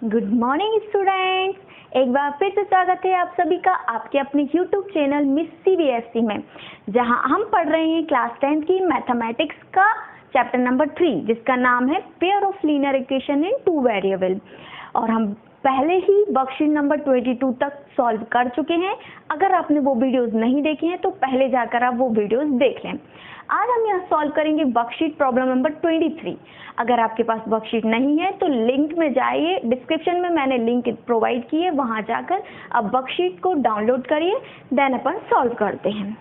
Good morning students, एक बार फिर से स्वागत है आप सभी का आपके अपने यूट्यूब चैनल मिस CBSE में, जहां हम पढ़ रहे हैं क्लास 10 की मैथमेटिक्स का चैप्टर नंबर 3 जिसका नाम है pair of linear equation in two variable. और हम पहले ही वर्कशीट नंबर 22 तक सॉल्व कर चुके हैं। अगर आपने वो वीडियोस नहीं देखे हैं तो पहले जाकर आप वो वीडियोस देख लें। आज हम यहाँ सॉल्व करेंगे वर्कशीट प्रॉब्लम नंबर 23। अगर आपके पास वर्कशीट नहीं है तो लिंक में जाइए, डिस्क्रिप्शन में मैंने लिंक प्रोवाइड की है, वहाँ जाकर आप वर्कशीट को डाउनलोड करिए, देन अपन सॉल्व करते हैं।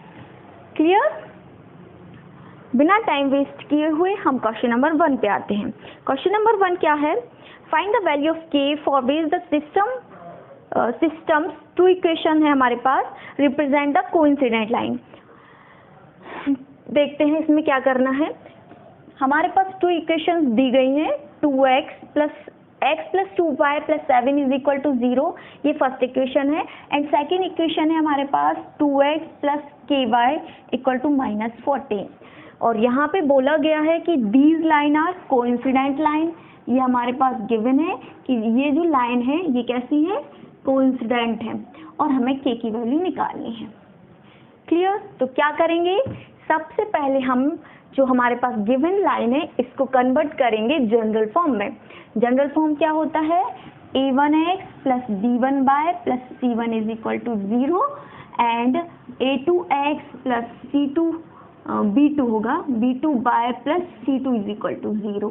क्लियर? बिना टाइम वेस्ट किए हुए हम क्वेश्चन नंबर 1 पे आते हैं। क्वेश्चन नंबर 1 क्या है? Find the value of k for which the systems to equation है हमारे पास, रिप्रेजेंट द कोइंसिडेंट लाइन। देखते हैं इसमें क्या करना है। हमारे पास 2 इक्वेशंस दी गई हैं, 2x + 2y + 7 = 0, ये फर्स्ट इक्वेशन है। एंड सेकेंड इक्वेशन है हमारे पास 2x + ky = -14। और यहाँ पे बोला गया है कि these line are coincident line. ये हमारे पास गिवन है कि ये जो लाइन है ये कैसी है? कोइंसिडेंट है और हमें k की वैल्यू निकालनी है। क्लियर? तो क्या करेंगे? सबसे पहले हम जो हमारे पास गिवन लाइन है इसको कन्वर्ट करेंगे जनरल फॉर्म में। जनरल फॉर्म क्या होता है? a1x + b1y + c1 = 0 and a2x + b2 होगा, b2y + c2 = 0।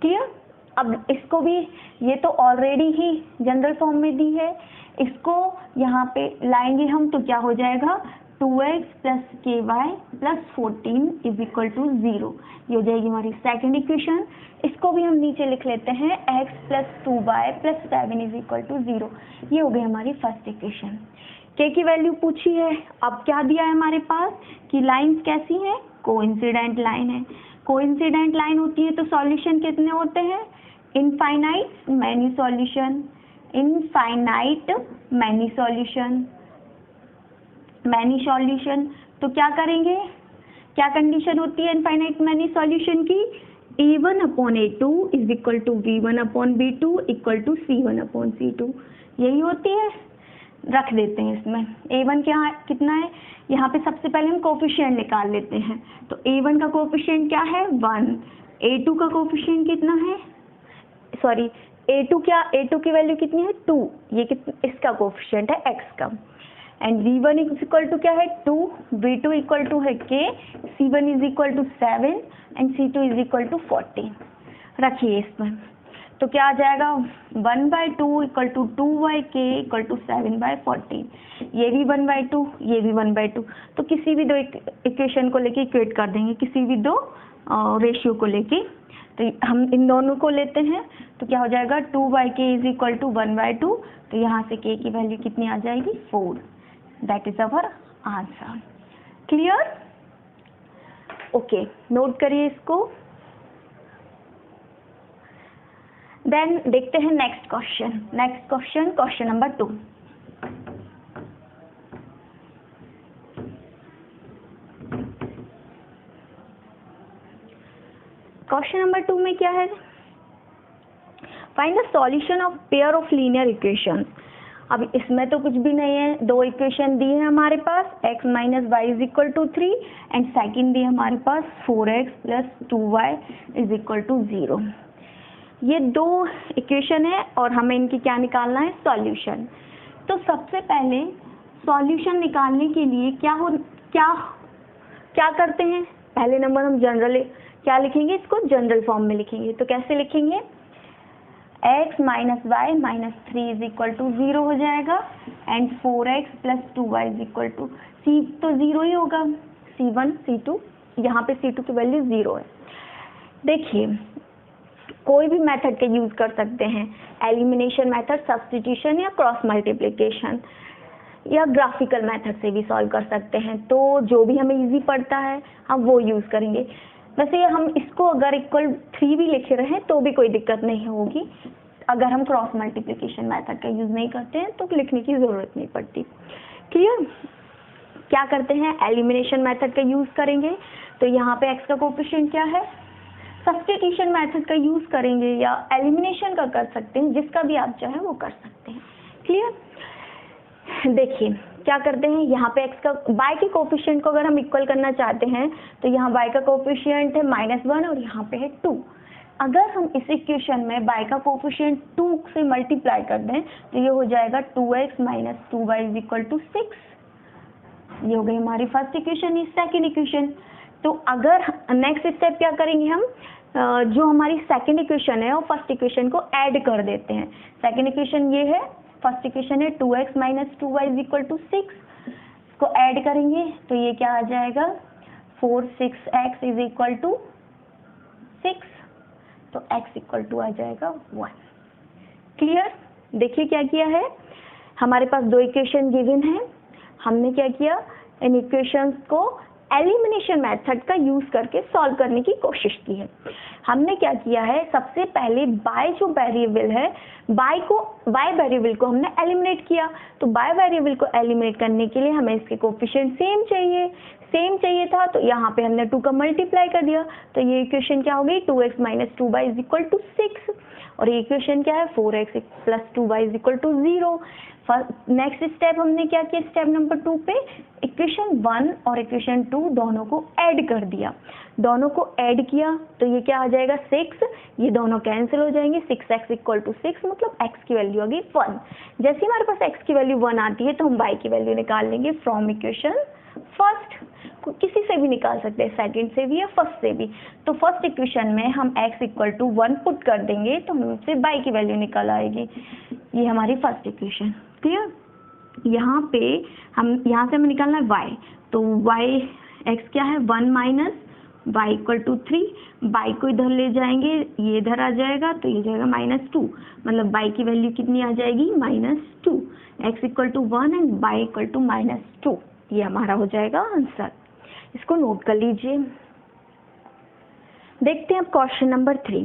क्लियर? अब इसको भी, ये तो ऑलरेडी ही जनरल फॉर्म में दी है, इसको यहाँ पे लाएंगे हम तो क्या हो जाएगा? 2x + ky + 14 = 0। ये हो जाएगी हमारी सेकंड इक्वेशन। इसको भी हम नीचे लिख लेते हैं, x + 2y + 7 = 0। ये हो गई हमारी फर्स्ट इक्वेशन। k की वैल्यू पूछी है। अब क्या दिया है हमारे पास कि लाइंस कैसी हैं? कोइंसिडेंट लाइन है। कोइंसिडेंट लाइन होती है तो सॉल्यूशन कितने होते हैं? Infinite many solution, infinite many solution, many solution. तो क्या करेंगे? क्या कंडीशन होती है इनफाइनाइट मैनी सॉल्यूशन की? a1/a2 = b1/b2 = c1/c2, यही होती है। रख देते हैं इसमें। a1 क्या कितना है? यहाँ पे सबसे पहले हम कोफिशिएंट निकाल लेते हैं। तो a1 का कोफिशिएंट क्या है? 1। a2 का कोफिशिएंट कितना है? सॉरी, a2 की वैल्यू कितनी है? 2। ये इसका कोफिशिएंट है x का। एंड v1 = क्या है? 2, v2 = है k, c1 = 7 एंड c2 = 14। रखिए इसमें। तो क्या आ जाएगा? 1/2 = 2/k = 7/14। ये भी 1/2, ये भी 1/2। तो किसी भी दो इक्वेशन को लेके इक्वेट कर देंगे, किसी भी दो रेशियो को लेके। तो हम इन दोनों को लेते हैं तो क्या हो जाएगा? 2/k = 1/2। तो यहाँ से k की वैल्यू कितनी आ जाएगी? 4। That is our answer. Clear? Okay, note करिए इसको। देन देखते हैं next question, question number 2। Question number 2 में क्या है? Find the solution of pair of linear equation. अब इसमें तो कुछ भी नहीं है, 2 इक्वेशन दी है हमारे पास, x - y = 3 एंड सेकंड दी है हमारे पास 4x + 2y = 0। ये 2 इक्वेशन है और हमें इनकी क्या निकालना है? सॉल्यूशन। तो सबसे पहले सॉल्यूशन निकालने के लिए क्या करते हैं? पहले नंबर हम जनरल क्या लिखेंगे? इसको जनरल फॉर्म में लिखेंगे। तो कैसे लिखेंगे? x - y - 3 = 0 हो जाएगा एंड 4x + 2y = c तो 0 ही होगा, c1 c2, यहाँ पे c2 की वैल्यू 0 है। देखिए, कोई भी मेथड का यूज कर सकते हैं, एलिमिनेशन मेथड, सब्स्टिट्यूशन या क्रॉस मल्टीप्लिकेशन, या ग्राफिकल मेथड से भी सॉल्व कर सकते हैं। तो जो भी हमें इजी पड़ता है हम वो यूज करेंगे। वैसे हम इसको अगर =3 भी लिख रहे हैं तो भी कोई दिक्कत नहीं होगी। अगर हम क्रॉस मल्टीप्लिकेशन मेथड का यूज नहीं करते हैं तो लिखने की जरूरत नहीं पड़ती। क्लियर? क्या करते हैं? एलिमिनेशन मेथड का यूज करेंगे। तो यहाँ पे x का कोफिशिएंट क्या है? सब्स्टिट्यूशन मेथड का यूज करेंगे या एलिमिनेशन का कर सकते हैं, जिसका भी आप चाहें वो कर सकते हैं। क्लियर। देखिए क्या करते हैं, यहाँ पे x का y के कोफिशिएंट को अगर हम इक्वल करना चाहते हैं तो यहाँ y का कोफिशिएंट है -1 और यहाँ पे है 2। अगर हम इस इक्वेशन में y का कोफिशिएंट 2 से मल्टीप्लाई कर दें तो ये हो जाएगा 2x - 2y = 6। ये हो गई हमारी फर्स्ट इक्वेशन। ये सेकंड इक्वेशन। तो अगर नेक्स्ट स्टेप क्या करेंगे हम, जो हमारी सेकंड इक्वेशन है और फर्स्ट इक्वेशन को ऐड कर देते हैं। सेकंड इक्वेशन ये है, फर्स्ट इक्वेशन है 2x - 2y = 6। इसको ऐड करेंगे तो ये क्या आ जाएगा, 4 6x = 6। तो x = आ जाएगा 1। क्लियर। देखिए क्या किया है, हमारे पास दो इक्वेशन गिवन है, हमने क्या किया, इन इक्वेशंस को एलिमिनेशन मेथड का यूज करके सॉल्व करने की कोशिश की है। हमने क्या किया है, सबसे पहले y जो वेरिएबल है, y वेरिएबल को हमने एलिमिनेट किया। तो y वेरिएबल को एलिमिनेट करने के लिए हमें इसके कोफिशिएंट सेम चाहिए था, तो यहाँ पे हमने 2 का मल्टीप्लाई कर दिया। तो ये इक्वेशन क्या हो गई, 2x - 2y = 6 और ये इक्वेशन क्या है, 4x + 2y = 0। नेक्स्ट स्टेप हमने क्या किया, स्टेप नंबर 2 पे इक्वेशन 1 और इक्वेशन 2 दोनों को ऐड कर दिया। दोनों को ऐड किया तो ये क्या आ जाएगा, 6। ये दोनों कैंसिल हो जाएंगे, 6x = 6 मतलब x की वैल्यू आ गई 1। जैसे हमारे पास x की वैल्यू 1 आती है तो हम y की वैल्यू निकाल लेंगे फ्रॉम इक्वेशन फर्स्ट। किसी से भी निकाल सकते हैं, सेकंड से भी या फर्स्ट से भी। तो फर्स्ट इक्वेशन में हम x = 1 पुट कर देंगे तो हमसे y की वैल्यू निकल आएगी। ये हमारी फर्स्ट इक्वेशन। क्लियर। यहाँ पे यहाँ से हमें निकालना है y, तो x क्या है, 1 - y = 3। y को इधर ले जाएंगे, ये इधर आ जाएगा तो ये जाएगा -2, मतलब y की वैल्यू कितनी आ जाएगी, -2। x = 1 and y = -2। ये हमारा हो जाएगा आंसर। इसको नोट कर लीजिए। देखते हैं अब क्वेश्चन नंबर 3।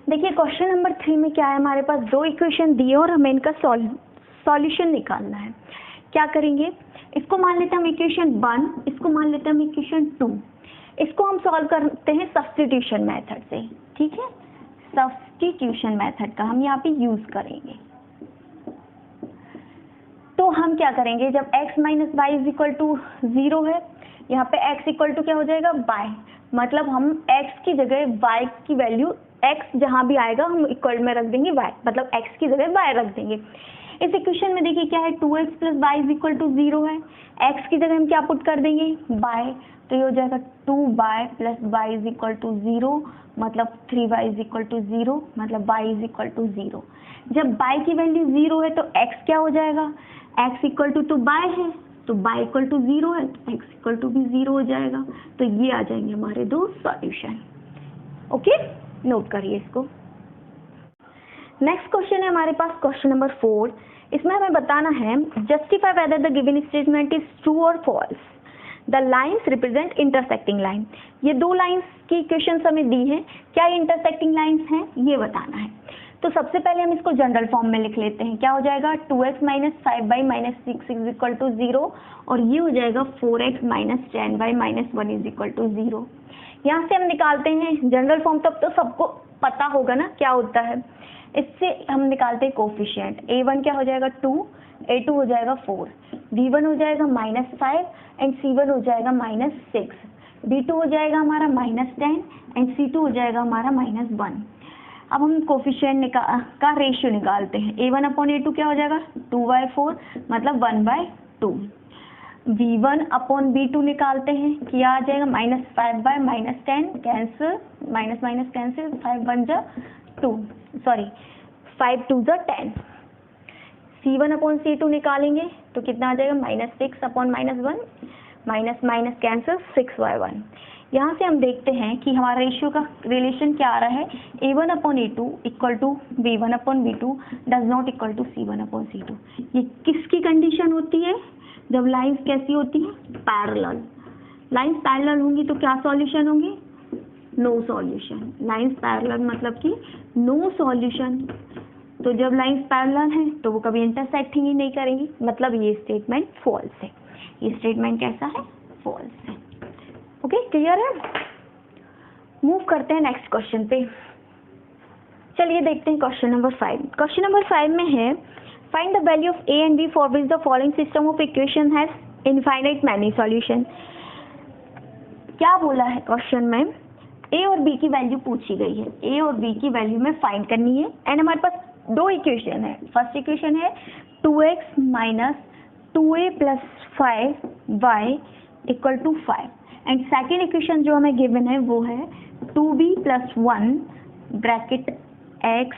देखिए क्वेश्चन नंबर 3 में क्या है, हमारे पास दो इक्वेशन दिए और हमें इनका सॉल्यूशन निकालना है। क्या करेंगे, इसको मान लेते हैं हम इक्वेशन 1, इसको मान लेते हैं हम इक्वेशन 2। इसको हम सॉल्व करते हैं सब्स्टिट्यूशन मेथड से। ठीक है, सब्स्टिट्यूशन मेथड का हम यहाँ पे यूज करेंगे। तो हम क्या करेंगे, जब x - y = 0 है, यहाँ पे x = क्या हो जाएगा, y। मतलब हम x की जगह y की वैल्यू, x जहाँ भी आएगा हम इक्वल में रख देंगे y, मतलब x की जगह y रख देंगे। इस इक्वेशन में देखिए क्या है, 2x + y = 0 है, x की जगह हम क्या पुट कर देंगे, y। तो ये हो जाएगा 2y + y = 0, मतलब 3y = 0, मतलब y = 0। जब y की वैल्यू 0 है तो x क्या हो जाएगा, x = तो y है, तो y = 0 है तो x = भी 0 हो जाएगा। तो ये आ जाएंगे हमारे दो सॉल्यूशन। ओके, नोट करिए इसको। नेक्स्ट क्वेश्चन है हमारे पास क्वेश्चन नंबर 4। इसमें हमें बताना है, justify whether the given statement is true और false. The lines represent intersecting line. ये दो लाइन्स की इक्वेशंस हमें दी है, क्या ये इंटरसेक्टिंग लाइन्स हैं ये बताना है। तो सबसे पहले हम इसको जनरल फॉर्म में लिख लेते हैं। क्या हो जाएगा, 2x - 5y - 6 = 0 और ये हो जाएगा 4x - 10y - 1 = 0। यहाँ से हम निकालते हैं जनरल फॉर्म, तब तो सबको पता होगा ना क्या होता है। इससे हम निकालते हैं कोफिशिएंट। a1 क्या हो जाएगा 2, a2 हो जाएगा 4, b1 हो जाएगा -5 एंड c1 हो जाएगा -6, b2 हो जाएगा हमारा -10 एंड c2 हो जाएगा हमारा -1। अब हम कोफिशिएंट का रेशियो निकालते हैं। a1/a2 क्या हो जाएगा, 2/4 मतलब 1/2। v1/v2 निकालते हैं, क्या आ जाएगा, -5/10 कैंसिल, माइनस कैंसिल, 5 2 10। c1/c2 निकालेंगे तो कितना आ जाएगा, -6/-1, माइनस कैंसिल, 6/1। यहाँ से हम देखते हैं कि हमारा रेशियो का रिलेशन क्या आ रहा है, a1/a2 = v1/v2 does not equal to c1/c2। ये किसकी कंडीशन होती है, जब लाइंस कैसी होती हैं, पैरेलल। लाइंस पैरेलल होंगी तो क्या सॉल्यूशन होंगे, नो सॉल्यूशन। लाइंस पैरेलल मतलब कि नो सॉल्यूशन। तो जब लाइंस पैरेलल हैं तो वो कभी इंटरसेक्टिंग ही नहीं करेंगी, मतलब ये स्टेटमेंट फॉल्स है। ये स्टेटमेंट कैसा है, फॉल्स है। ओके, क्लियर है। मूव करते हैं नेक्स्ट क्वेश्चन पे। चलिए देखते हैं क्वेश्चन नंबर 5। क्वेश्चन नंबर 5 में है find the value of A and B for which the following system of equation has infinite many solution. क्या बोला है क्वेश्चन में, ए और बी की वैल्यू पूछी गई है, ए और बी की वैल्यू में फाइंड करनी है एंड हमारे पास दो इक्वेशन है। फर्स्ट इक्वेशन है 2x minus 2a plus 5y equal to 5 and second equation जो हमें गिवन है वो है 2b plus 1 bracket x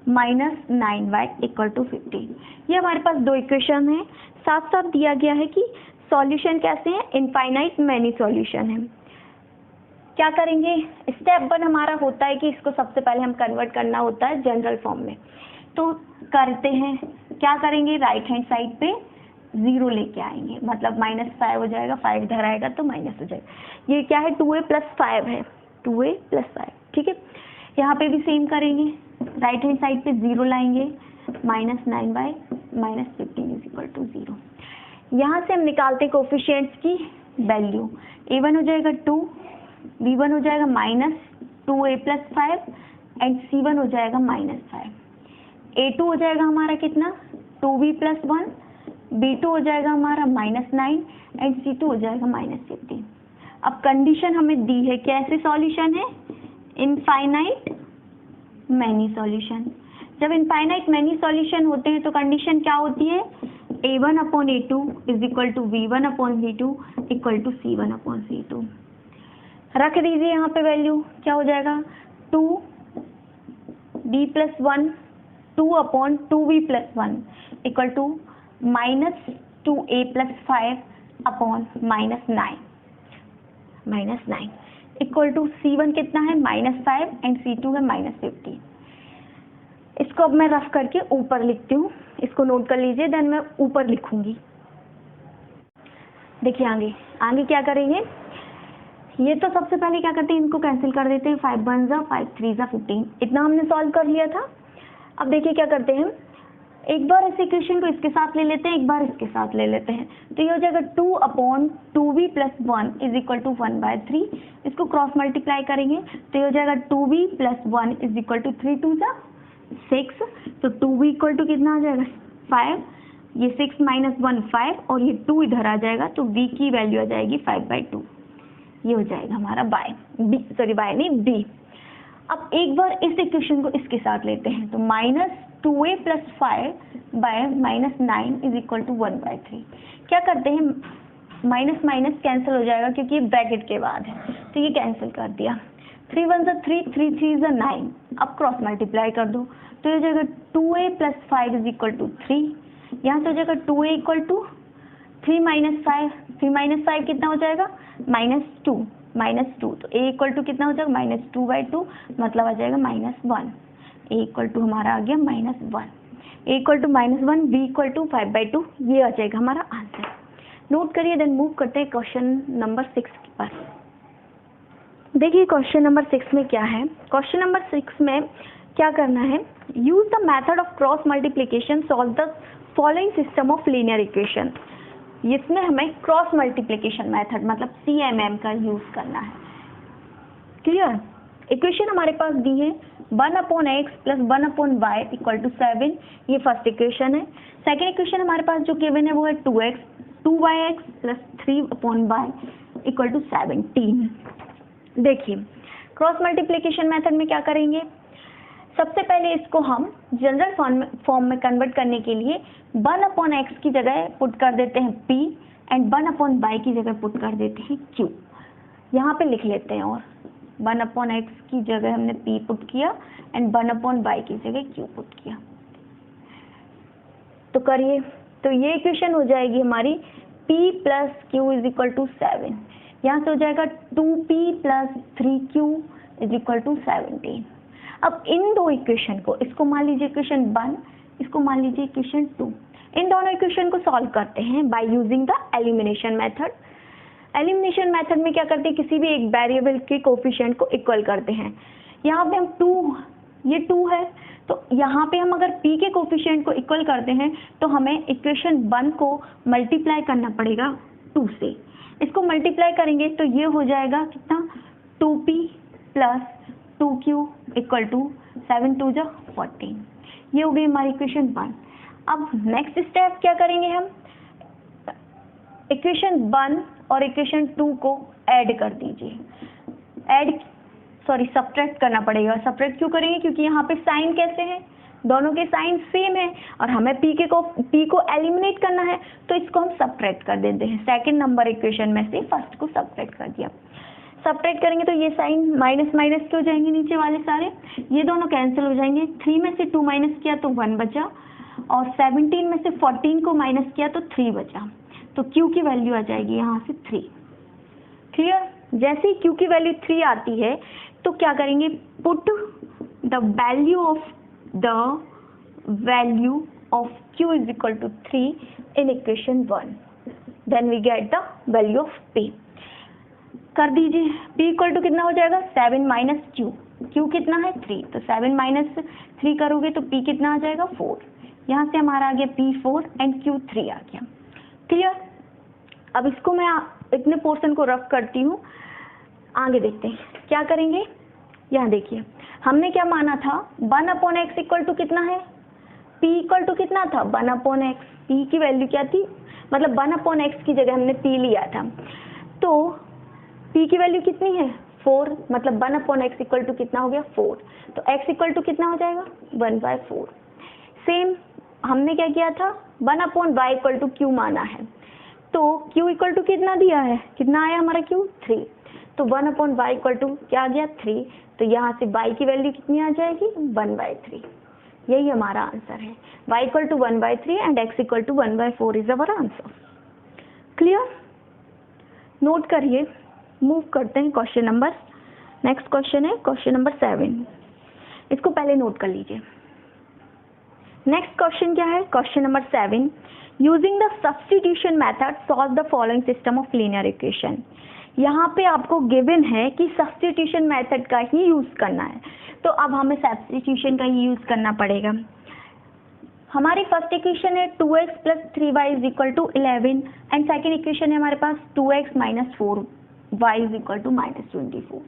minus 9y equal to 15। ये हमारे पास दो इक्वेशन है, साथ साथ दिया गया है कि सॉल्यूशन कैसे हैं, इनफाइनाइट मैनी सॉल्यूशन है। क्या करेंगे, स्टेप 1 हमारा होता है कि इसको सबसे पहले हम कन्वर्ट करना होता है जनरल फॉर्म में, तो करते हैं। क्या करेंगे, राइट हैंड साइड पे 0 लेके आएंगे, मतलब -5 हो जाएगा, 5 इधर आएगा तो माइनस हो जाएगा। ये क्या है 2a प्लस 5 है, 2a प्लस 5, ठीक है। यहाँ पे भी सेम करेंगे, राइट हैंड साइड पे 0 लाएंगे, -9y minus 15 is equal to 0। यहाँ से हम निकालते कोफिशिएंट्स की वैल्यू, a1 हो जाएगा 2, b1 हो जाएगा -2a प्लस 5 एंड c1 हो जाएगा -5। a2 हो जाएगा हमारा कितना 2b प्लस 1, b2 हो जाएगा हमारा -9 एंड c2 हो जाएगा -15। अब कंडीशन हमें दी है, कैसे सॉल्यूशन है, इनफाइनाइट मैनी सॉल्यूशन। जब इनफाइनाइट मैनी सॉल्यूशन होते हैं तो कंडीशन क्या होती है, a1 upon a2 is equal to v1 upon v2 equal to c1 upon c2। रख दीजिए यहाँ पे वैल्यू, क्या हो जाएगा 2b plus 1 2 upon 2b plus 1 equal to -2a plus 5 upon -9 equal to c1 कितना है -5 एंड c2 है -15। इसको अब मैं रफ करके ऊपर लिखती हूँ, इसको नोट कर लीजिए, देन मैं ऊपर लिखूंगी। देखिए आगे क्या करेंगे, ये तो सबसे पहले क्या करते हैं, इनको कैंसिल कर देते हैं, 5 1 जा 5 3 जा 15, इतना हमने सॉल्व कर लिया था। अब देखिए क्या करते हैं, एक बार इस इक्वेशन को इसके साथ ले लेते हैं, एक बार इसके साथ ले लेते हैं, तो ये हो जाएगा 2 upon 2b plus 1 is equal to 1/3। इसको क्रॉस मल्टीप्लाई करेंगे तो ये हो जाएगा 2b plus 1 is equal to 3 2 जा 6, तो 2b इक्वल टू कितना आ जाएगा 5, ये 6 माइनस 1 5 और ये 2 इधर आ जाएगा, तो b की वैल्यू आ जाएगी 5/2। ये हो जाएगा हमारा बाय b। अब एक बार इस इक्वेशन को इसके साथ लेते हैं, तो -2a plus 5 by -9 is equal to 1/3। क्या करते हैं, माइनस माइनस कैंसिल हो जाएगा क्योंकि ये ब्रैकेट के बाद है, तो ये कैंसिल कर दिया। 3 1 जा 3, 3 3 जा 9। अब क्रॉस मल्टीप्लाई कर दो तो ये हो जाएगा 2a plus 5 is equal to 3। यहाँ से हो जाएगा 2a equal to 3 minus 5, 3 minus 5 कितना हो जाएगा -2, तो a इक्वल टू कितना हो जाएगा -2/2, मतलब आ जाएगा -1। a इक्वल टू हमारा आ गया -1, a equal to -1, b equal to 5/2, ये आ जाएगा हमारा आंसर। नोट करिए, देन मूव करते हैं क्वेश्चन नंबर 6 के पास। देखिए क्वेश्चन नंबर 6 में क्या है, क्वेश्चन नंबर 6 में क्या करना है, use the method of cross multiplication solve the following system of linear equation. इसमें हमें क्रॉस मल्टीप्लीकेशन मेथड मतलब CMM का यूज करना है। क्लियर, इक्वेशन हमारे पास दी है 1/x plus 1/y equal to 7, ये फर्स्ट इक्वेशन है। सेकेंड इक्वेशन हमारे पास जो गिवन है वो है 2y(x) plus 3/y equal to 17। देखिए क्रॉस मल्टीप्लीकेशन मेथड में क्या करेंगे, सबसे पहले इसको हम जनरल फॉर्म में कन्वर्ट करने के लिए 1/x की जगह पुट कर देते हैं p एंड 1/y की जगह पुट कर देते हैं q। यहाँ पे लिख लेते हैं, और 1/x की जगह हमने p पुट किया एंड 1/y की जगह q पुट किया। तो करिए, तो ये इक्वेशन हो जाएगी हमारी p plus q is equal to 7। यहाँ से हो जाएगा 2p plus 3q is equal to 17। अब इन दो इक्वेशन को, इसको मान लीजिए इक्वेशन 1, इसको मान लीजिए इक्वेशन 2, इन दोनों इक्वेशन को सॉल्व करते हैं by using the elimination method. Elimination method में क्या करते हैं, किसी भी एक वेरिएबल के कोफिशिएंट को इक्वल करते हैं। यहाँ पे हम 2, ये 2 है, तो यहाँ पे हम अगर p के कोफिशिएंट को इक्वल करते हैं तो हमें इक्वेशन 1 को मल्टीप्लाई करना पड़ेगा 2 से। इसको मल्टीप्लाई करेंगे तो ये हो जाएगा कितना 2p plus 2q equal to 7 2 जा 14। ये हो गई हमारी इक्वेशन 1। अब नेक्स्ट स्टेप क्या करेंगे हम, इक्वेशन 1 और इक्वेशन 2 को ऐड कर दीजिए। सब्ट्रैक्ट करना पड़ेगा। सब्ट्रैक्ट क्यों करेंगे, क्योंकि यहाँ पे साइन कैसे हैं, दोनों के साइन सेम है और हमें p को एलिमिनेट करना है, तो इसको हम सब्ट्रैक्ट कर देते हैं। सेकंड नंबर इक्वेशन में से फर्स्ट को सब्ट्रैक्ट कर दिया। सब्ट्रैक्ट करेंगे तो ये साइन माइनस माइनस के हो जाएंगे, नीचे वाले सारे ये दोनों कैंसिल हो जाएंगे। 3 में से 2 माइनस किया तो 1 बचा, और 17 में से 14 को माइनस किया तो 3 बचा। तो q की वैल्यू आ जाएगी यहाँ से 3। क्लियर। जैसे ही q की वैल्यू 3 आती है तो क्या करेंगे, put the value of q is equal to 3 in equation 1, then we get the value of p। कर दीजिए, p इक्वल टू कितना हो जाएगा, 7 माइनस q कितना है 3, तो 7 माइनस 3 करोगे तो p कितना आ जाएगा 4। यहाँ से हमारा आ गया p4 एंड q3 आ गया। क्लियर। अब इसको मैं इतने पोर्शन को रफ करती हूँ, आगे देखते हैं क्या करेंगे। यहाँ देखिए हमने क्या माना था, 1/x इक्वल टू कितना है, p इक्वल टू कितना था 1/x। p की वैल्यू क्या थी, मतलब 1/x की जगह हमने p लिया था, तो p की वैल्यू कितनी है 4, मतलब 1/x इक्वल टू कितना हो गया 4, तो x इक्वल टू कितना हो जाएगा 1/4। सेम हमने क्या किया था, 1/y इक्वल टू q माना है, तो q इक्वल टू कितना दिया है, कितना आया हमारा q 3, तो 1/y इक्वल टू क्या आ गया 3, तो यहाँ से y की वैल्यू कितनी आ जाएगी 1/3। यही हमारा आंसर है, y equal to 1/3 and x equal to 1/4 is our answer. Clear. Note करिए, मूव करते हैं क्वेश्चन नंबर, नेक्स्ट क्वेश्चन है क्वेश्चन नंबर 7। इसको पहले नोट कर लीजिए। नेक्स्ट क्वेश्चन क्या है, question number 7, using the substitution method solve the following system of linear equation. यहाँ पे आपको गिवन है कि सब्स्टिट्यूशन मेथड का ही यूज करना है, तो अब हमें सब्स्टिट्यूशन का ही यूज करना पड़ेगा। हमारी फर्स्ट इक्वेशन है 2x plus 3y is equal to 11 and second equation है हमारे पास 2x minus 4y is equal to -24।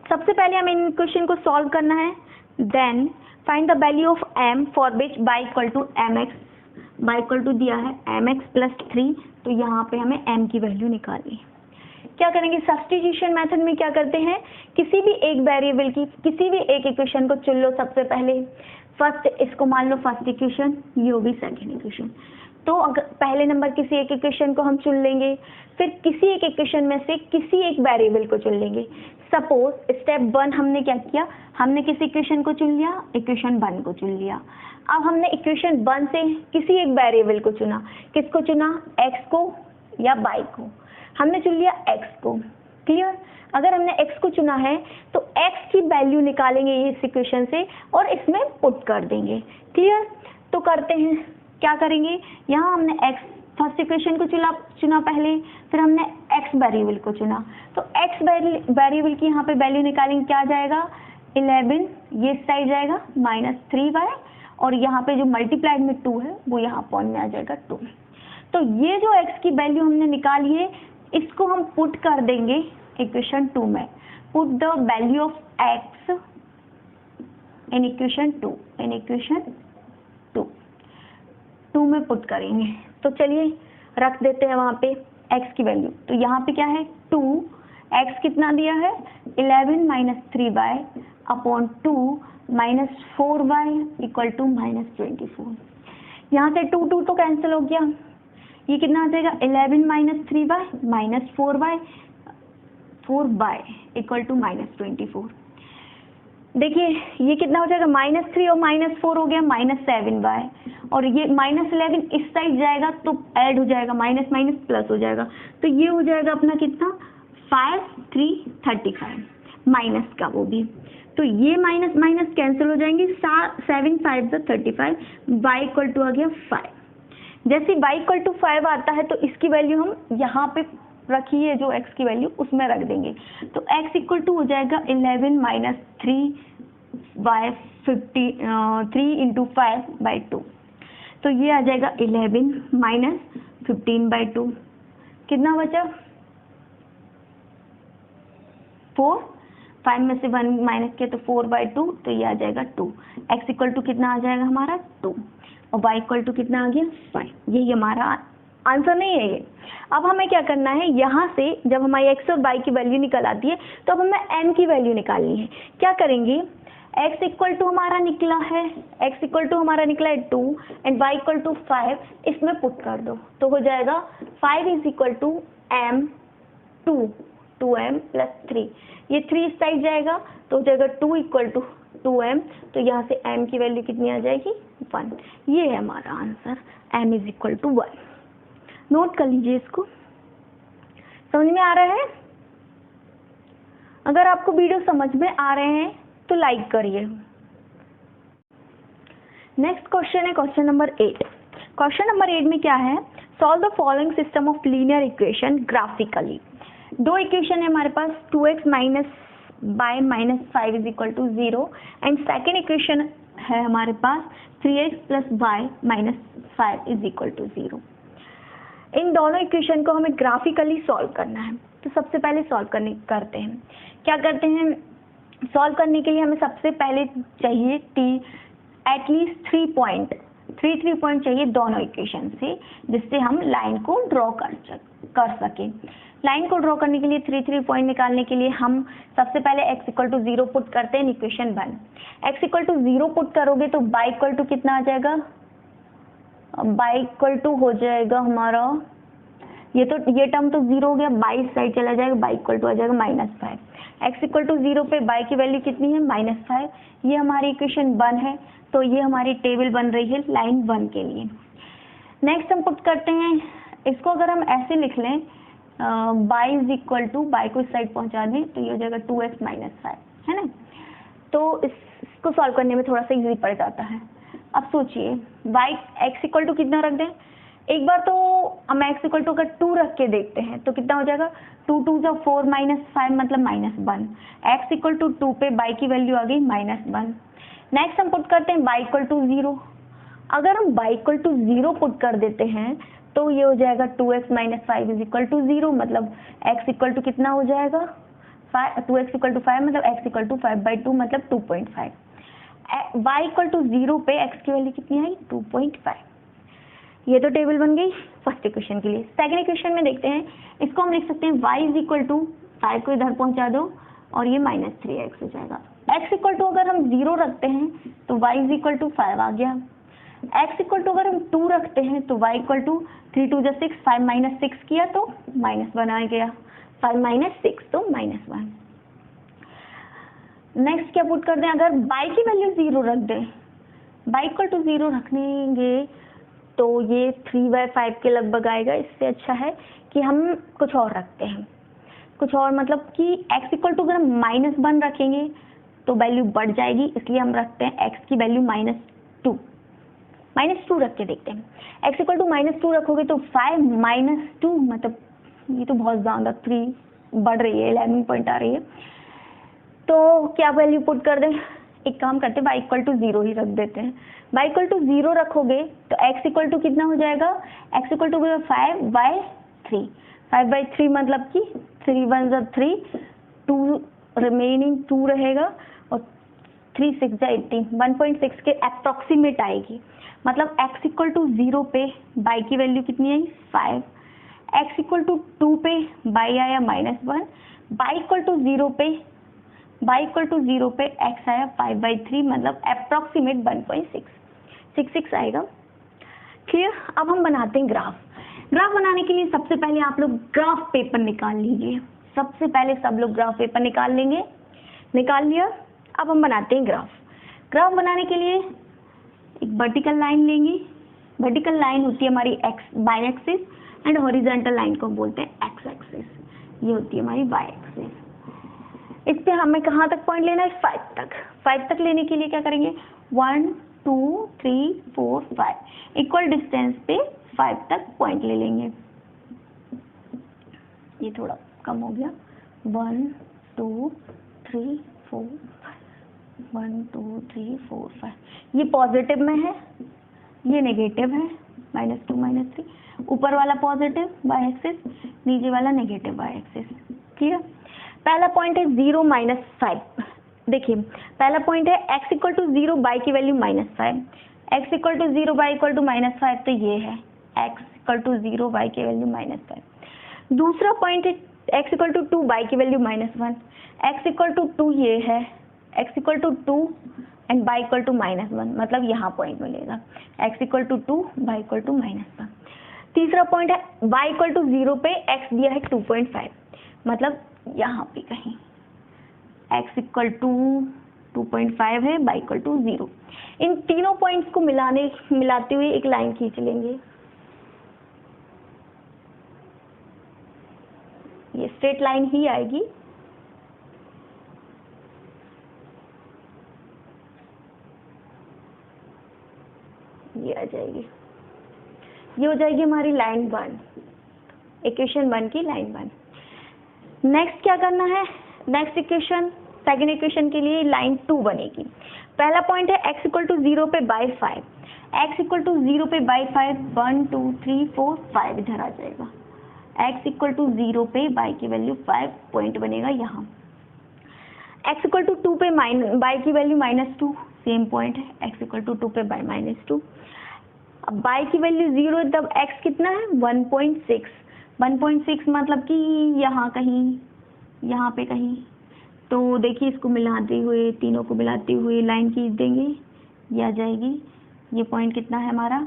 सबसे पहले हमें इन इक्वेशन को सॉल्व करना है, then find the value of m for which y equal to mx, y equal to दिया है mx प्लस 3, तो यहाँ पे हमें m की वैल्यू निकालनी है। क्या करेंगे, सब्स्टिट्यूशन मेथड में क्या करते हैं, किसी भी एक वेरिएबल की किसी भी एक इक्वेशन को चुन लो। सबसे पहले फर्स्ट इसको मान लो फर्स्ट इक्वेशन, ये होगी सेकेंड इक्वेशन, तो अगर पहले नंबर किसी एक इक्वेशन को हम चुन लेंगे, फिर किसी एक इक्वेशन में से किसी एक वेरिएबल को चुन लेंगे। सपोज स्टेप 1 हमने क्या किया, हमने किसी इक्वेशन को चुन लिया, इक्वेशन 1 को चुन लिया। अब हमने इक्वेशन 1 से किसी एक वेरिएबल को चुना, किसको चुना, x को या y को, हमने चुन लिया x को। क्लियर। अगर हमने x को चुना है तो x की वैल्यू निकालेंगे इस इक्वेशन से और इसमें पुट कर देंगे। क्लियर। तो करते हैं, क्या करेंगे, यहाँ हमने x फर्स्ट इक्वेशन को चुना पहले, फिर हमने x वेरिएबल को चुना, तो x वेरिएबल की यहाँ पे वैल्यू निकालेंगे, क्या आ जाएगा 11, ये साइड जाएगा -3y, और यहाँ पे जो मल्टीप्लाइड में 2 है वो यहाँ अपॉन में आ जाएगा 2। तो ये जो x की वैल्यू हमने निकाली है, इसको हम पुट कर देंगे इक्वेशन 2 में। Put the value of x in equation 2 में पुट करेंगे। तो चलिए रख देते हैं वहाँ पे x की वैल्यू, तो यहाँ पे क्या है 2, x कितना दिया है 11 minus 3y upon 2 minus 4y equal to -24। यहाँ से 2 तो कैंसिल हो गया, ये कितना आ जाएगा 11 minus 3y minus 4y equal to -24। देखिए ये कितना हो जाएगा -3 और -4 हो गया -7y, और ये -11 इस साइड जाएगा तो ऐड हो जाएगा, माइनस माइनस प्लस हो जाएगा, तो ये हो जाएगा अपना कितना 5 3 35 माइनस का वो भी, तो ये माइनस माइनस कैंसिल हो जाएंगे, 7 5 35, y इक्वल टू आ गया 5। जैसे y इक्वल टू 5 आता है तो इसकी वैल्यू हम यहाँ पे रखी है, जो x की वैल्यू उसमें रख देंगे, तो x इक्वल टू हो जाएगा 11 माइनस 3y 3 इंटू 5/2, तो ये आ जाएगा 11 माइनस 15/2, कितना बचा 4 5 में से 1 माइनस किया तो 4/2, तो ये आ जाएगा 2। x इक्वल टू कितना आ जाएगा हमारा 2 और y इक्वल टू कितना आ गया 5। यही हमारा आंसर नहीं है ये। अब हमें क्या करना है, यहाँ से जब हमारी x और y की वैल्यू निकल आती है तो अब हमें m की वैल्यू निकालनी है। क्या करेंगे, x इक्वल टू हमारा निकला है, x इक्वल टू हमारा निकला है 2 एंड y इक्वल टू 5, इसमें पुट कर दो तो हो जाएगा 5 is equal to m 2m प्लस 3, ये 3 इस साइड जाएगा तो हो जाएगा 2 इक्वल टू 2m, तो यहाँ से m की वैल्यू कितनी आ जाएगी 1। ये है हमारा answer, m is equal to 1। Note कर लीजिए इसको। समझ में आ रहा है? अगर आपको वीडियो समझ में आ रहे हैं तो लाइक करिए। नेक्स्ट क्वेश्चन है क्वेश्चन नंबर 8। क्वेश्चन नंबर 8 में क्या है, solve the following system of linear equation graphically. दो इक्वेशन है हमारे पास, 2x minus Y minus 5 is equal to 0 and second equation है हमारे पास 3x plus Y minus 5 is equal to 0। इन दोनों इक्वेशन को हमें ग्राफिकली सॉल्व करना है। तो सबसे पहले सॉल्व करते हैं। क्या करते हैं, सॉल्व करने के लिए हमें सबसे पहले चाहिए एटलीस्ट 3 पॉइंट चाहिए दोनों इक्वेशन से, जिससे हम लाइन को ड्रॉ कर सकें। लाइन को ड्रॉ करने के लिए 3 पॉइंट निकालने के लिए हम सबसे पहले x इक्वल टू 0 पुट करते हैं equation 1। x equal to 0 put करोगे तो y इक्वल टू कितना आ जाएगा, y इक्वल टू हो जाएगा हमारा, ये टर्म तो 0 हो गया, y साइड चला जाएगा, y इक्वल टू आ जाएगा -5। x इक्वल टू 0 पे y की वैल्यू कितनी है -5। ये हमारी इक्वेशन 1 है, तो ये हमारी टेबल बन रही है लाइन 1 के लिए। नेक्स्ट हम पुट करते हैं, इसको अगर हम ऐसे लिख लें y is equal to, y को इस साइड पहुंचा दें तो ये हो जाएगा 2x माइनस 5, है ना। तो इसको सॉल्व करने में थोड़ा सा इजी पड़ जाता है। अब सोचिए x इक्वल टू कितना रख दें, एक बार तो हम x इक्वल टू अगर 2 रख के देखते हैं तो कितना हो जाएगा, 2 2 जा 4 माइनस 5 मतलब -1। x इक्वल टू 2 पे y की वैल्यू आ गई -1। नेक्स्ट हम पुट करते हैं y इक्वल टू 0। अगर हम y इक्वल टू 0 पुट कर देते हैं तो ये हो जाएगा 2x minus 5 is equal to 0, मतलब x इक्वल टू कितना हो जाएगा 2x इक्वल टू 5, मतलब x इक्वल टू 5/2 मतलब 2.5। y इक्वल टू 0 पे x की वैल्यू कितनी आई 2.5। ये तो टेबल बन गई फर्स्ट इक्वेशन के लिए। सेकंड इक्वेशन में देखते हैं, इसको हम लिख सकते हैं y इज इक्वल टू 5 को इधर पहुंचा दो और ये -3x हो जाएगा। x इक्वल टू अगर हम 0 रखते हैं तो y इज इक्वल टू 5 आ गया। x इक्वल टू अगर हम 2 रखते हैं तो y इक्वल टू 3 2 जा 6, 5 माइनस 6 किया तो -1 आ गया, 5 माइनस 6 तो -1। नेक्स्ट क्या पुट कर दें, अगर y की वैल्यू 0 रख दें, y इक्वल टू 0 रखनेंगे तो ये 3/5 के लगभग आएगा। इससे अच्छा है कि हम कुछ और रखते हैं, कुछ और मतलब कि x इक्वल टू अगर हम -1 रखेंगे तो वैल्यू बढ़ जाएगी, इसलिए हम रखते हैं x की वैल्यू -2 रख के देखते हैं। x इक्वल टू -2 रखोगे तो 5 माइनस 2 मतलब ये तो बहुत ज़्यादा 3 बढ़ रही है, 11 पॉइंट आ रही है। तो क्या वैल्यू पुट कर दें, एक काम करते हैं y इक्वल टू 0 ही रख देते हैं। y इक्वल टू 0 रखोगे तो x इक्वल टू कितना हो जाएगा, x इक्वल टू 5/3, 5/3 मतलब कि 3 1 जा 3, 2 रिमेनिंग 2 रहेगा और 3 6 जा 18, 1.6 के अप्रॉक्सीमेट आएगी। मतलब x इक्वल टू 0 पे y की वैल्यू कितनी आई 5, x इक्वल टू 2 पे y आया -1, y इक्वल टू 0 पे x आया 5/3 मतलब अप्रॉक्सीमेट 1.66 आएगा। क्लियर। अब हम बनाते हैं ग्राफ बनाने के लिए सबसे पहले आप लोग ग्राफ पेपर निकाल लीजिए। सबसे पहले सब लोग ग्राफ पेपर निकाल लेंगे, निकाल लिया। अब हम बनाते हैं ग्राफ बनाने के लिए एक वर्टिकल लाइन लेंगे। वर्टिकल लाइन होती है हमारी y axis and horizontal line को बोलते हैं x एक्सिस, ये होती है हमारी y एक्सिस। इस पे हमें कहाँ तक पॉइंट लेना है 5 तक लेने के लिए क्या करेंगे 1 2 3 4 5 इक्वल डिस्टेंस पे 5 तक पॉइंट ले लेंगे। ये थोड़ा कम हो गया, 1 2 3 4 5, 1 2 3 4 5। ये पॉजिटिव में है, ये नेगेटिव है, -2 -3। ऊपर वाला पॉजिटिव y एक्सिस, नीचे वाला नेगेटिव y एक्सिस। क्लियर। पहला पॉइंट है 0 -5। देखिए पहला पॉइंट है x इक्वल टू 0 बाई की value -5, x equal to 0 y equal to -5, तो ये है x इक्वल टू 0 बाई की वैल्यू -5। दूसरा पॉइंट है x इक्वल टू 2 बाई की वैल्यू -1, x इक्वल टू 2 ये है, x equal to 2 and y equal to -1, मतलब यहाँ पॉइंट मिलेगा x equal to 2 Y equal to -1। तीसरा पॉइंट है y इक्वल टू 0 पे x दिया है 2.5, मतलब यहाँ पे कहीं x इक्वल टू 2.5 है, y इक्वल टू 0। इन तीनों पॉइंट्स को मिलाते हुए एक लाइन खींच लेंगे। ये स्ट्रेट लाइन ही आएगी। ये आ जाएगी, ये हो जाएगी हमारी लाइन 1, इक्वेशन 1 की लाइन 1। नेक्स्ट क्या करना है, नेक्स्ट इक्वेशन, सेकेंड इक्वेशन के लिए लाइन 2 बनेगी। पहला पॉइंट है x इक्वल टू 0 पे बाई 5, x इक्वल टू 0 पे बाई 5, 1 2 3 4 5 इधर आ जाएगा। x इक्वल टू 0 पे बाई की वैल्यू 5 पॉइंट बनेगा यहाँ। x इक्वल टू 2 पे बाई की वैल्यू -2, सेम पॉइंट है, x इक्वल टू 2 पे बाई -2। अब बाई की वैल्यू 0 तब x कितना है 1.6, 1.6 मतलब कि यहाँ कहीं, यहाँ पे कहीं। तो देखिए इसको मिलाते हुए, तीनों को मिलाते हुए लाइन खींच देंगे, ये आ जाएगी। ये पॉइंट कितना है हमारा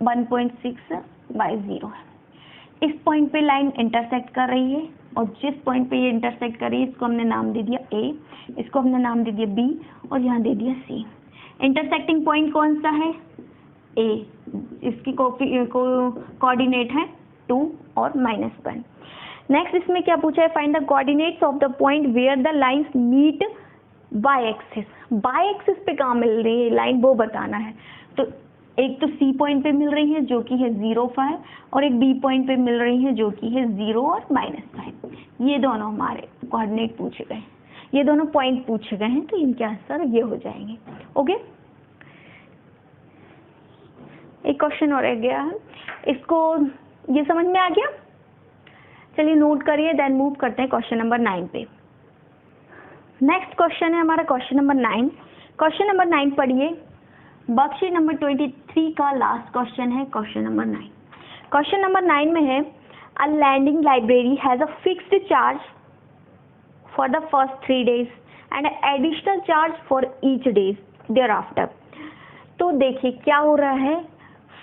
1.6 बाई 0 है। इस पॉइंट पे लाइन इंटरसेक्ट कर रही है, और जिस पॉइंट पे ये इंटरसेक्ट कर रही है इसको हमने नाम दे दिया A, इसको हमने नाम दे दिया B, और यहाँ दे दिया C। इंटरसेक्टिंग पॉइंट कौन सा है A, इसकी कोऑर्डिनेट है 2 और -1। नेक्स्ट इसमें क्या पूछा है, find the coordinates of the point where the lines meet Y axis. Y axis पे कहाँ मिल रही है लाइन, वो बताना है। तो एक तो C पॉइंट पे मिल रही है जो कि है 0 5, और एक B पॉइंट पे मिल रही है जो कि है 0 और -5। ये दोनों हमारे कोऑर्डिनेट पूछे गए, ये दोनों पॉइंट पूछे गए हैं, तो इनके आंसर ये हो जाएंगे। ओके, एक क्वेश्चन और रह गया है, इसको ये समझ में आ गया। चलिए नोट करिए, देन मूव करते हैं क्वेश्चन नंबर 9 पे। नेक्स्ट क्वेश्चन है हमारा क्वेश्चन नंबर 9। क्वेश्चन नंबर 9 पढ़िए, वर्कशीट नंबर 23 का लास्ट क्वेश्चन है क्वेश्चन नंबर 9। क्वेश्चन नंबर 9 में है, a landing library has a fixed charge for the first 3 days and additional charge for each days thereafter. तो देखिए क्या हो रहा है,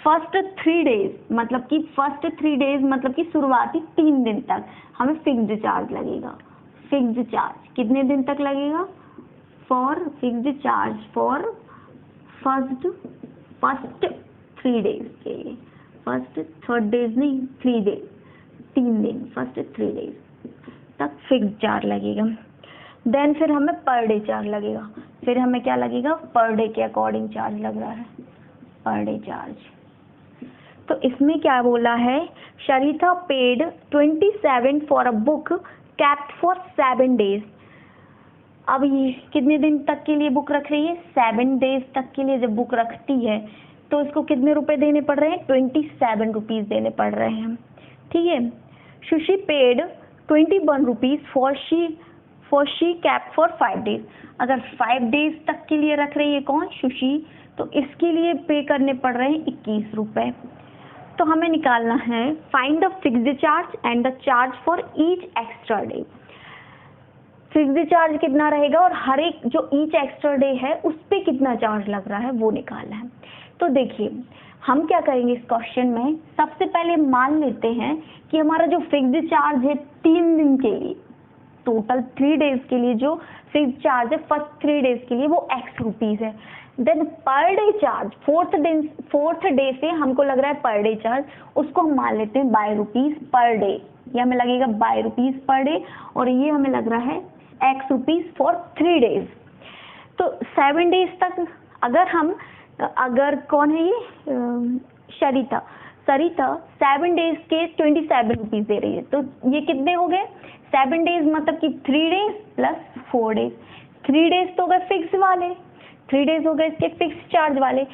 फर्स्ट 3 days मतलब कि फर्स्ट 3 days मतलब कि शुरुआती 3 दिन तक हमें फिक्स्ड चार्ज लगेगा। फिक्स्ड चार्ज कितने दिन तक लगेगा, for fixed charge for first 3 days के लिए, फर्स्ट 3rd days नहीं 3 days, 3 दिन, फर्स्ट 3 days तक फिक्स्ड चार्ज लगेगा। देन फिर हमें पर डे चार्ज लगेगा, फिर हमें क्या लगेगा, पर डे के अकॉर्डिंग चार्ज लग रहा है, पर डे चार्ज। तो इसमें क्या बोला है, Sharita paid 27 for a book kept for 7 days। अब ये कितने दिन तक के लिए बुक रख रही है, 7 days तक के लिए जब बुक रखती है तो इसको कितने रुपए देने पड़ रहे हैं, 27 रुपीज देने पड़ रहे हैं। ठीक है, sushi paid 21 rupees for she kept for 5 days। अगर 5 days तक के लिए रख रही है कौन, सुशी, तो इसके लिए पे करने पड़ रहे हैं 21 रुपए। तो हमें निकालना है find the fixed charge and the charge for each extra day. Fixed charge कितना रहेगा और हर एक जो ईच एक्स्ट्रा डे है उस पर कितना चार्ज लग रहा है वो निकालना है। तो देखिए हम क्या करेंगे इस क्वेश्चन में, सबसे पहले मान लेते हैं कि हमारा जो फिक्स्ड चार्ज है 3 दिन के लिए, टोटल 3 days के लिए जो फिक्स्ड चार्ज है फर्स्ट 3 days के लिए वो x रुपीज है। Then per day charge fourth day से हमको लग रहा है पर डे चार्ज, उसको हम मान लेते हैं बाय रुपीज पर डे, ये हमें लगेगा बाय रुपीज पर डे, और ये हमें लग रहा है x रुपीज फॉर 3 days। तो 7 days तक अगर कौन है ये सरिता 7 days के 27 रुपीज दे रही है, तो ये कितने हो गए 7 days मतलब कि 3 days प्लस 4 days। 3 days तो गए फिक्स वाले, 3 days हो गए इसके फिक्स चार्ज वाले,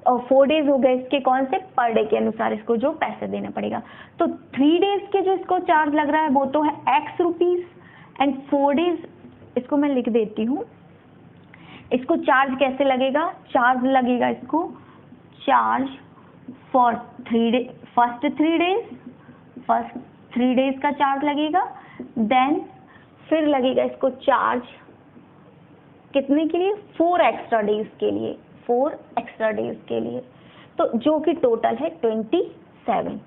और 4 डेज हो गए इसके कौन से, पर डे के अनुसार इसको जो पैसे देना पड़ेगा। तो 3 डेज के जो इसको चार्ज लग रहा है वो तो है x रुपीज, एंड 4 डेज इसको मैं लिख देती हूँ। इसको चार्ज कैसे लगेगा, चार्ज लगेगा इसको चार्ज फॉर फर्स्ट 3 डेज का चार्ज लगेगा, देन फिर लगेगा इसको चार्ज कितने के लिए, 4 एक्स्ट्रा डेज के लिए, 4 एक्स्ट्रा डेज के लिए, तो जो कि टोटल है 27।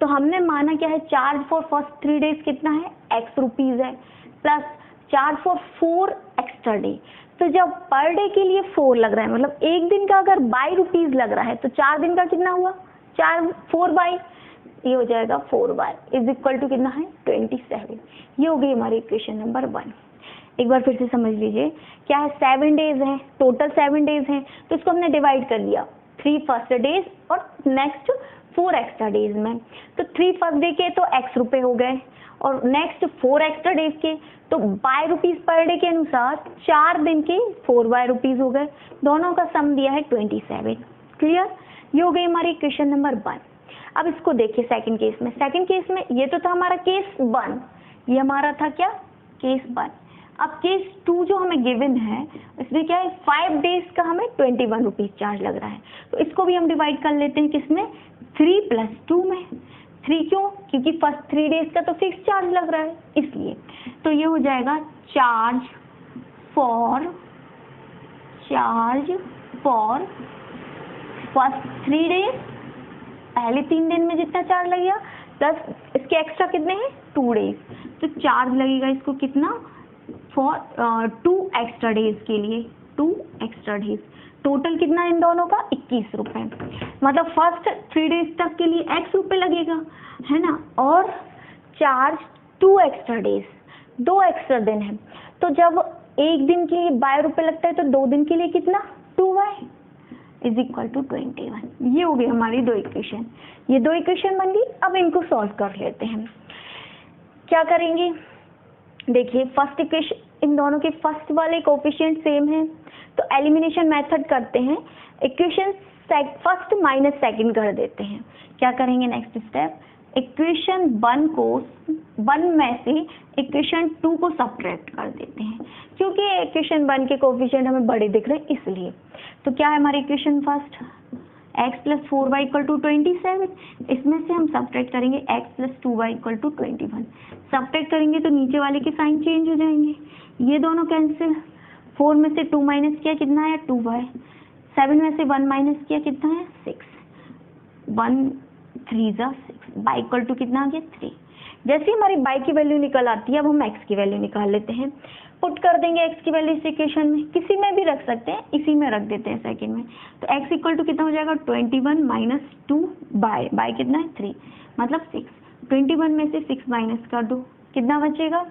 तो हमने माना क्या है, चार्ज फॉर फर्स्ट 3 डेज कितना है, x रुपीज है, plus charge for 4 extra day. तो जब पर डे के लिए 4 लग रहा है, मतलब एक दिन का अगर बाई रुपीज लग रहा है, तो 4 दिन का कितना हुआ, 4 बाई, ये हो जाएगा 4 बाई इज इक्वल टू कितना है 27। ये हो गई हमारी इक्वेशन नंबर 1। एक बार फिर से समझ लीजिए, क्या है 7 डेज है, टोटल 7 डेज हैं, तो इसको हमने डिवाइड कर लिया 3 फर्स्ट डेज और नेक्स्ट 4 एक्स्ट्रा डेज में। तो 3 फर्स्ट डे के तो x रुपए हो गए, और नेक्स्ट 4 एक्स्ट्रा डेज के तो बाय रुपीज पर डे के अनुसार 4 दिन के 4 बाय रुपीज हो गए, दोनों का सम दिया है 27। क्लियर, ये हो गई हमारी इक्वेशन नंबर 1। अब इसको देखिए सेकंड केस में, सेकंड केस में ये तो था हमारा केस 1, ये हमारा था क्या, केस 1। अब केस 2 जो हमें गिवन है, इसमें क्या है 5 डेज का हमें 21 रुपीज चार्ज लग रहा है, तो इसको भी हम डिवाइड कर लेते हैं किसमें, 3 + 2 में। 3 क्यों, क्योंकि फर्स्ट 3 डेज का तो फिक्स चार्ज लग रहा है इसलिए। तो ये हो जाएगा चार्ज फॉर फर्स्ट 3 डेज, पहले 3 दिन में जितना चार्ज लगेगा, प्लस इसके एक्स्ट्रा कितने हैं 2 डेज, तो चार्ज लगेगा इसको कितना, फॉर 2 एक्स्ट्रा डेज के लिए, 2 एक्स्ट्रा डेज। टोटल कितना इन दोनों का 21 रुपए, मतलब फर्स्ट 3 डेज तक के लिए x रुपए लगेगा, है ना, और चार्ज 2 एक्स्ट्रा डेज, 2 एक्स्ट्रा दिन है, तो जब एक दिन के लिए बाय रुपए लगता है तो 2 दिन के लिए कितना 2 बाय इज इक्वल टू 21। ये हो गई हमारी 2 इक्वेशन, ये 2 इक्वेशन बन गई। अब इनको सॉल्व कर लेते हैं। क्या करेंगे, देखिए फर्स्ट इक्वेशन, इन दोनों के फर्स्ट वाले कोफिशिएंट सेम है, तो एलिमिनेशन मेथड करते हैं, इक्वेशन फर्स्ट माइनस सेकंड कर देते हैं। क्या करेंगे नेक्स्ट स्टेप, इक्वेशन 1 में से इक्वेशन 2 को सब्ट्रैक्ट कर देते हैं, क्योंकि इक्वेशन 1 के कोफिशिएंट हमें बड़े दिख रहे हैं इसलिए। तो क्या है हमारी इक्वेशन फर्स्ट, x + 4y = 27, इसमें से हम सब्ट्रैक्ट करेंगे x + 2y = 21। सब्ट्रैक्ट करेंगे तो नीचे वाले के साइन चेंज हो जाएंगे, ये दोनों कैंसिल, 4 में से 2 माइनस किया कितना है 2y, 7 में से 1 माइनस किया कितना है 6, 1 3 = 6, y = कितना आ गया 3। जैसे हमारी y की वैल्यू निकल आती है, अब हम x की वैल्यू निकाल लेते हैं, पुट कर देंगे x की वैल्यू इस इक्वेशन में, किसी में भी रख सकते हैं, इसी में रख देते हैं सेकंड में। तो x = कितना हो जाएगा 21 - 2 बाय कितना है 3, मतलब 6। 21 में से 6 माइनस कर दो, कितना बचेगा,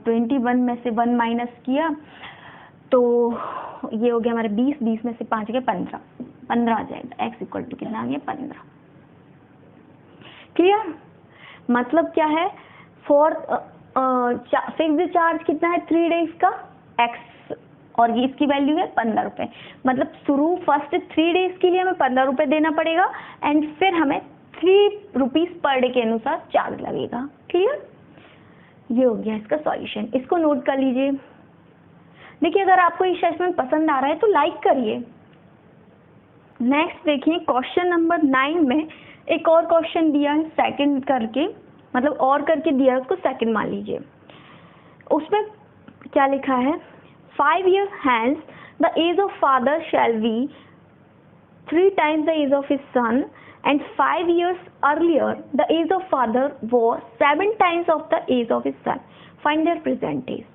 21 में से 1 माइनस किया तो ये हो गया हमारे 20, 20 में से 5 गए 15, 15 आ जाएगा, x = कितना आ गया 15। क्लियर, मतलब क्या है, फॉर फिक्स्ड चार्ज कितना है 3 डेज का x, और ये इसकी वैल्यू है 15 रुपए, मतलब शुरू फर्स्ट 3 डेज के लिए हमें 15 रुपए देना पड़ेगा, एंड फिर हमें 3 रुपीज पर डे के अनुसार चार्ज लगेगा। क्लियर, ये हो गया इसका सॉल्यूशन, इसको नोट कर लीजिए। देखिए अगर आपको ये सेशन पसंद आ रहा है तो लाइक करिए। नेक्स्ट देखिए क्वेश्चन नंबर 9 में एक और क्वेश्चन दिया है सेकंड करके, मतलब और करके दिया है, उसको सेकंड मान लीजिए। उसमें क्या लिखा है, 5 years hence the age of father shall be 3 times the age of his son, and 5 years earlier the age of father was 7 times of the age of his son. Find their present age.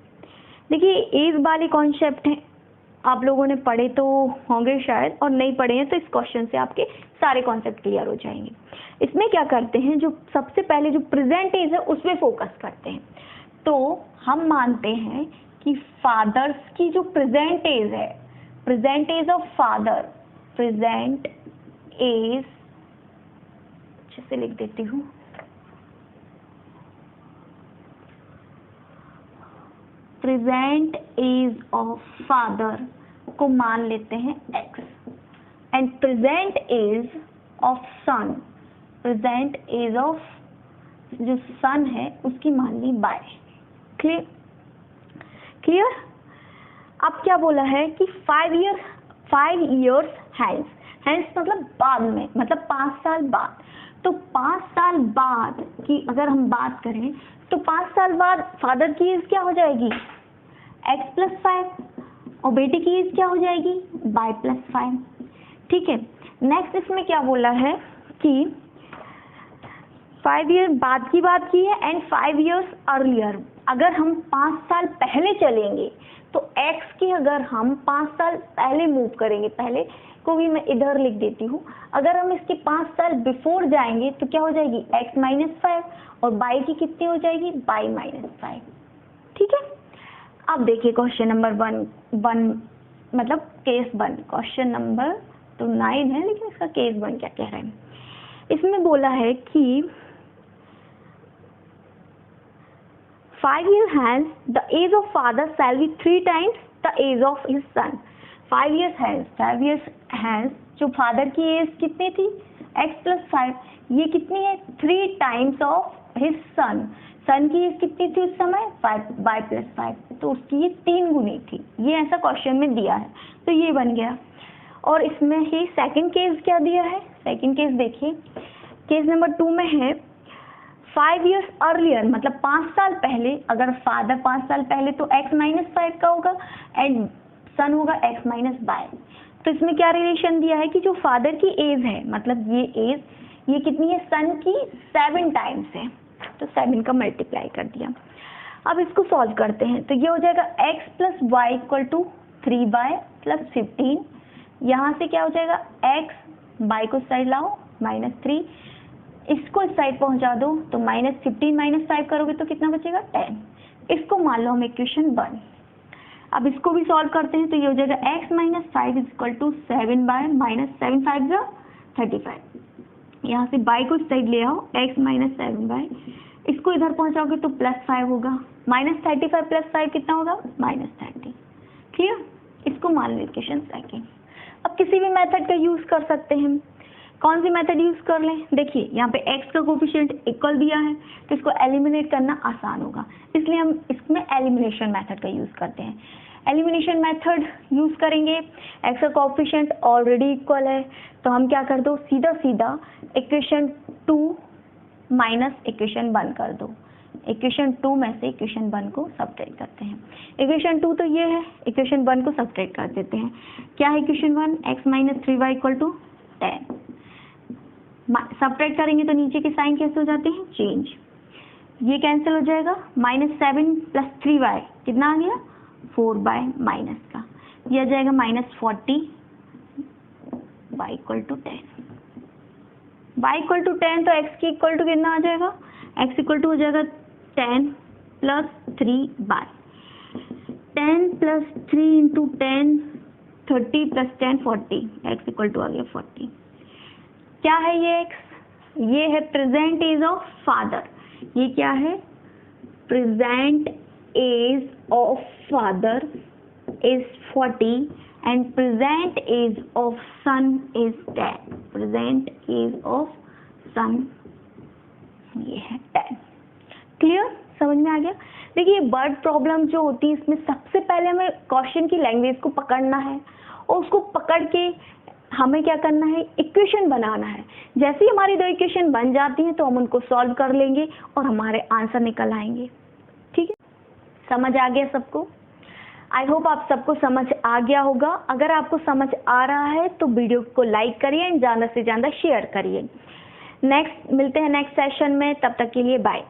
देखिए as वाले concept हैं, आप लोगों ने पढ़े तो होंगे शायद, और नहीं पढ़े हैं तो इस क्वेश्चन से आपके सारे कॉन्सेप्ट क्लियर हो जाएंगे। इसमें क्या करते हैं, जो सबसे पहले जो प्रेजेंट एज है उसमें फोकस करते हैं। तो हम मानते हैं कि फादर्स की जो प्रेजेंट एज है, present age of father, present age अच्छे से लिख देती हूँ, प्रेजेंट एज ऑफ फादर को मान लेते हैं x and present age of son, present age of जो सन है उसकी मान ली y। Clear clear. अब क्या बोला है कि 5 years हैंस, हैंस मतलब बाद में, मतलब 5 साल बाद। तो 5 साल बाद की अगर हम बात करें तो 5 साल बाद फादर की एज क्या हो जाएगी x+5 और बेटे की एज क्या हो जाएगी y+5। ठीक है। नेक्स्ट इसमें क्या बोला है कि 5 ईयर बाद की बात की है एंड 5 years अर्लियर। अगर हम 5 साल पहले चलेंगे तो x की अगर हम 5 साल पहले मूव करेंगे, पहले को भी मैं इधर लिख देती हूँ, अगर हम इसके 5 साल बिफोर जाएंगे तो क्या हो जाएगी x-5 और y की कितनी हो जाएगी y-5। ठीक है। अब देखिए क्वेश्चन नंबर 1 मतलब केस 1, क्वेश्चन नंबर तो 9 है लेकिन इसका केस 1 क्या कह रहा है। इसमें बोला है कि 5 years hence the age of father shall be 3 times the age of his son। 5 years hence जो फादर की एज कितनी थी x+5, ये कितनी है 3 times of his son। सन की एज कितनी थी उस समय y+5, तो उसकी ये 3 गुनी थी। ये ऐसा क्वेश्चन में दिया है तो ये बन गया। और इसमें ही सेकंड केस क्या दिया है, सेकंड केस देखिए, केस नंबर 2 में है 5 years अर्लियर मतलब 5 साल पहले, अगर फादर 5 साल पहले तो x-5 का होगा एंड सन होगा x-y। तो इसमें क्या रिलेशन दिया है कि जो फादर की एज है मतलब ये एज, ये कितनी है सन की 7 टाइम्स है, तो 7 का मल्टीप्लाई कर दिया। अब इसको सॉल्व करते हैं तो ये हो जाएगा x+y = 3y+15। यहाँ से क्या हो जाएगा x, y को साइड लाओ -3, इसको इस साइड पहुंचा दो तो -15 -5 करोगे तो कितना बचेगा 10। इसको मान लो हम इक्वेशन 1। अब इसको भी सॉल्व करते हैं तो ये हो जाएगा x-5 = 7y -7 5 35। यहाँ से y को इस साइड ले आओ x-7y, इसको इधर पहुंचाओगे तो +5 होगा, -35 + 5 कितना होगा -30। क्लियर। इसको मान लो इक्वेशन 2। अब किसी भी मेथड का यूज कर सकते हैं। कौन सी मेथड यूज कर लें, देखिए यहाँ पे x का कोफिशिएंट इक्वल दिया है तो इसको एलिमिनेट करना आसान होगा, इसलिए हम इसमें एलिमिनेशन मेथड का यूज करते हैं। एलिमिनेशन मेथड यूज करेंगे, x का कोफिशिएंट ऑलरेडी इक्वल है तो हम क्या कर दो सीधा सीधा इक्वेशन 2 माइनस इक्वेशन 1 कर दो। इक्वेशन 2 में से इक्वेशन 1 को सब्ट्रैक्ट करते हैं। इक्वेशन 2 तो ये है, इक्वेशन 1 को सब्ट्रैक्ट कर देते हैं। क्या है इक्वेशन 1, x-3y = 10। सब्ट्रैक्ट करेंगे तो नीचे के साइन कैसे हो जाते हैं चेंज, ये कैंसिल हो जाएगा, -7 + 3y कितना आ गया 4y माइनस का, ये आ जाएगा -40 y = 10। y = 10 तो x की इक्वल टू कितना आ जाएगा, x इक्वल टू हो जाएगा 10 + 3y, 10 + 3 × 10 30 + 10 40, x इक्वल टू आ गया 40। क्या है ये x, ये है प्रेजेंट एज ऑफ फादर। ये क्या है present age of father is 40 and present age of son is 10। Present age of son ये है 10। क्लियर, समझ में आ गया। देखिए वर्ड प्रॉब्लम जो होती है इसमें सबसे पहले हमें क्वेश्चन की लैंग्वेज को पकड़ना है और उसको पकड़ के हमें क्या करना है इक्वेशन बनाना है। जैसे ही हमारी 2 इक्वेशन बन जाती हैं तो हम उनको सॉल्व कर लेंगे और हमारे आंसर निकल आएंगे। ठीक है, समझ आ गया सबको। आई होप आप सबको समझ आ गया होगा। अगर आपको समझ आ रहा है तो वीडियो को लाइक करिए एंड ज़्यादा से ज़्यादा शेयर करिए। नेक्स्ट मिलते हैं नेक्स्ट सेशन में, तब तक के लिए बाय।